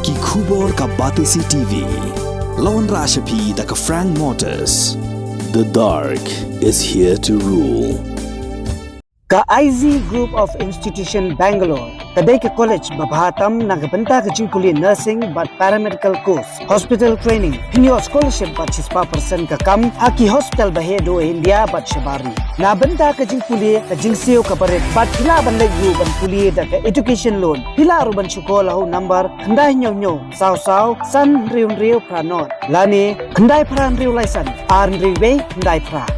Ki khubor ka Batisi TV. Lawan Rashapi da ka Frank Motors. The dark is here to rule. Ka IZ Group of Institution Bangalore, kadai ke college babahatam nagabenta ke jingkuli nursing but paramedical course, hospital training, pinyo scholarship but 6% ka kam, haki hospital bahedo India but shabari. Na benta ke jingkuli ke jingsio ka baret but pila ban legu ban kuli da ke education loan. Pila ru ban syukola ho number kandai nyo saw san riu pranot. Lani kandai pran riu laisan, ar riu be kandai pra.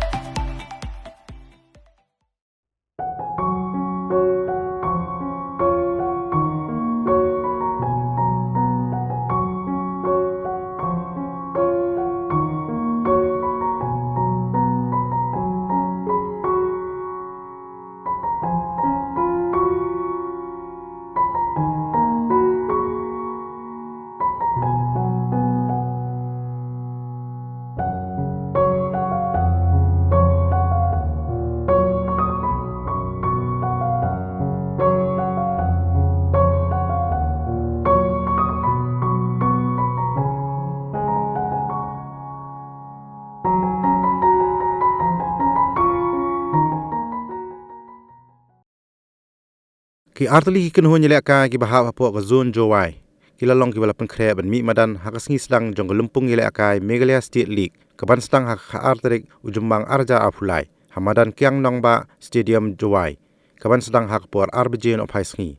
Ki artali ki kenhun yelek ka ki bahap hapo ka zone Jowai. Ki lalong ki bala Pynkhreh ban mi madan hakas ngi sedang jong lumpung yelek ka Meghalaya State League. Kaban sedang hak arterik ujumbang arja afulai. Hamadan kiang nong ba Stadium Jowai. Kaban sedang hak por arbijin of high sngi.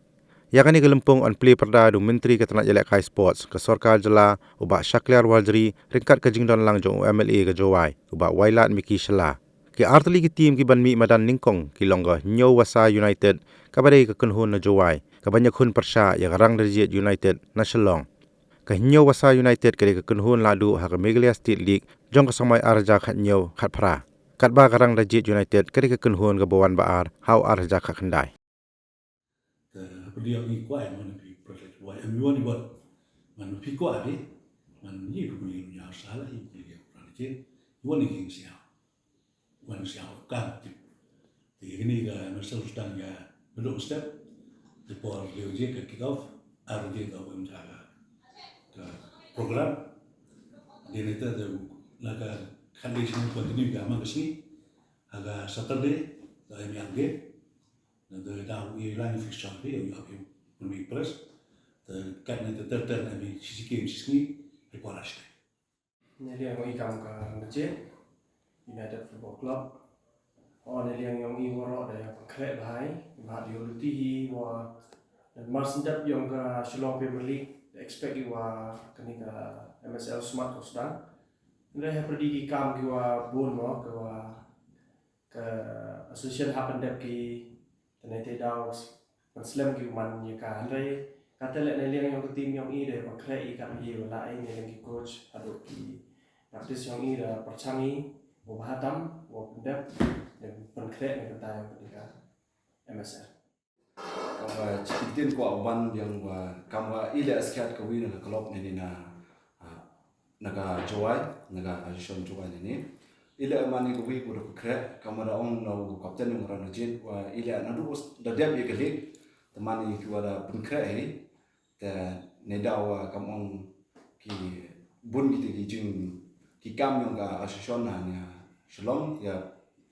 Yakani ke lumpung on play perda du menteri ketanat yelek kai sports ke sorkar jela ubak Shakliar Waljri ringkat ke jingdon lang jong MLA ke Jowai ubak Wailat Miki Shela. Ki artali ki team ki ban mi madan ningkong ki longga nyo Wasa United kabadai ke kenhun na Jowai kabanya Ïakhun Pyrshah ya Rangdajied United na Shillong ka nyo Wasa United kade ke kenhun ladu ha ke Meghalaya State League jong ke samai arja khat nyo khat pra kat ba Rangdajied United kade ke kenhun ke bawan baar hau arja khat khandai beliau ni kuat mana pi projek buat amiwan ni buat mana pi kuat ni mana ni beliau ni salah ni beliau Rangdajied iwan ni siapa wan siapa kan ini ga masal sedang ya belum step di por beliau je ke kick off arja ga menjaga ke program dia ni tu laga condition continue ga mang kesini aga Saturday ga yang ge de daar we line fixture hier op je me press de kat net de terter en die sisi sisi reparasite Neliang yang ikam ke Rangdajied United Football Club. Neliang yang iwaro ada Pynkhreh bahai, bahad diuluti wa dan marsendap yang ke Shillong Premier League. Expect iwa kini ke MSL Smart ko sedang. Neliang pergi ikam iwa bon mo ke association hapendap ki tenete daw Muslim ki man ya ka andre kata lek neliang yang tim yang i de Pynkhreh ikan i wala ai neliang ki coach aduk ki praktis yang i da percangi wa bahatam wa pendap dan Pynkhreh ni kata yang ketika MSL kawa cikitin ko awan yang wa kamwa ile askat ka wina ka klub ni naga Jowai naga association Jowai ni ile mani ko wi ko Pynkhreh kamera on no kapten ng Rangdajied wa ile nadu da deb ye kali temani ki wala Pynkhreh ni te nedawa kamong ki bun ki jing ki kam yang ka association na Shillong ya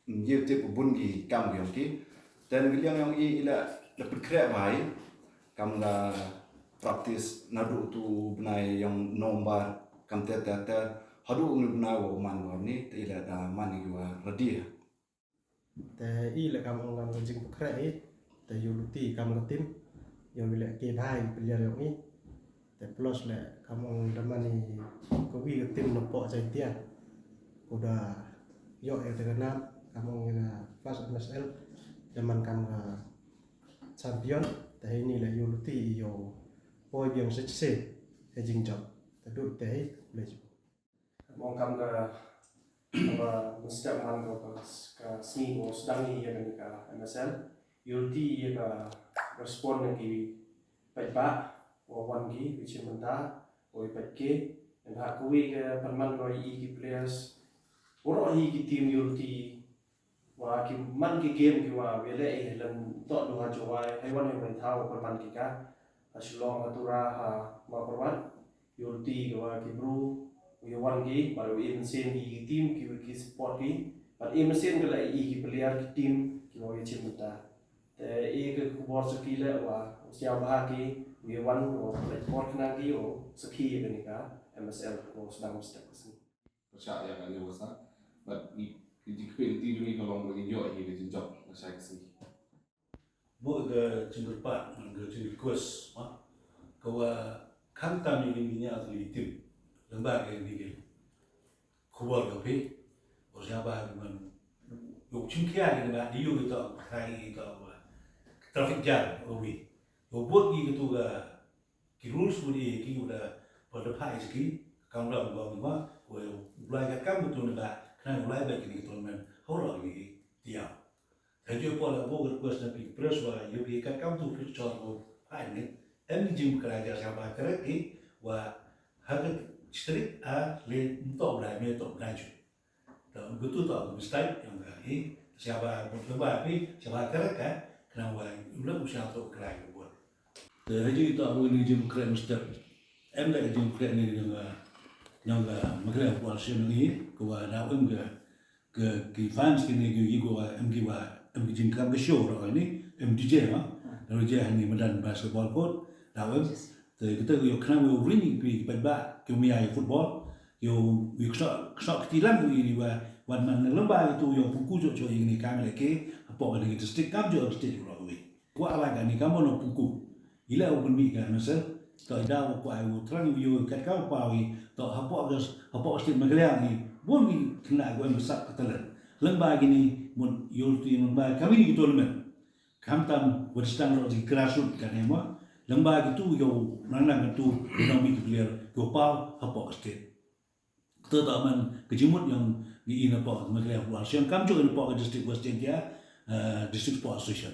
yete bun ki kam yang ki dan giliang yang ile le Pynkhreh mai kam ga praktis nadu tu benai yang nombar kam tete hadu ngibna wa man ni te ila da mani wa radia te i le kam ngam jing Pynkhreh te yuluti kam tim yang le ke bhai player yang ni te plus le kam da mani ko wi tim no po jai tia udah yo e te kana kam ngina pas MSL zaman kam champion te ini le yuluti yo po yang se e jing job te du te le mong kam ka mesti man ka sini o sedang ni ya ka MSL yulti ya ka respond ki pa o wan ki which menta o ipatke dan ha kuwi ka perman roi ki players oro hi ki team yulti wa ki man ki game ki wa wele lan to do ha Jowai hai wan hai thao perman ki ka Asilong atura ha maperwan yulti gawa kibru yawan ki baru mesin ki tim ki support ki but mesin gala ki player ki tim ki wa chimuta ke kubor sekile wa siya bahagi yawan o support na ki o saki ni ka MSL ko sedang step kesini Pyrshah ya kan Wasa but di kepil ti dumi kalau bagi yo ini di job saya kesini Mo ga jingle part ga jingle course ma kawa kan tam ni nya asli tim lembaga ni ke kubor ga pe o siya ba man yo chingkia ni ba di yo to kai to traffic jam o wi yo bot gi to ga ki rules ni ki udah pada pai ski kang lo go ma ko ulai ga kam tu na kan ulai ba ki to men ho lo ni dia Hanya pola boga kuasa pi Pyrshah yo pi ka kam tu Pyrshah ko ai ni em jim kra ja sa ba kra ki wa ha ga strik a le to bla me to bla ju to gutu to mistake yang ga hi siapa ba pi siapa kra ka kna wa ulo usha to kra ko bo de haji to bo ni jim kra mistake em la jim kra ni yang ga magre bo shin ni ko wa na ga ki fans ki ni gi go em gi wa em jing kam ke show rồi ni em DJ ma rồi je hani madan basketball court daw te kita yo kna we ring pi ba ke mi ai football yo wi ksa ti lan wi ni wa wan man lomba itu yo puku jo ini kam le ke apo ni district kam jo district ro wi ko ala ga ni kam no puku ila o mi ga masal to da ko ai wo trang yo kat ka pa wi to apo stit magaliang ni bon mi kna go em sak katalan lomba gini mun yulti lomba kami ni tournament kam tam westang ro di grassroots kan ema lomba gitu yo nang tu dinomi player go pau hapo state tetaman kejimut yang di ina pa magre buat siang kam jo ina pa district west dia district sport association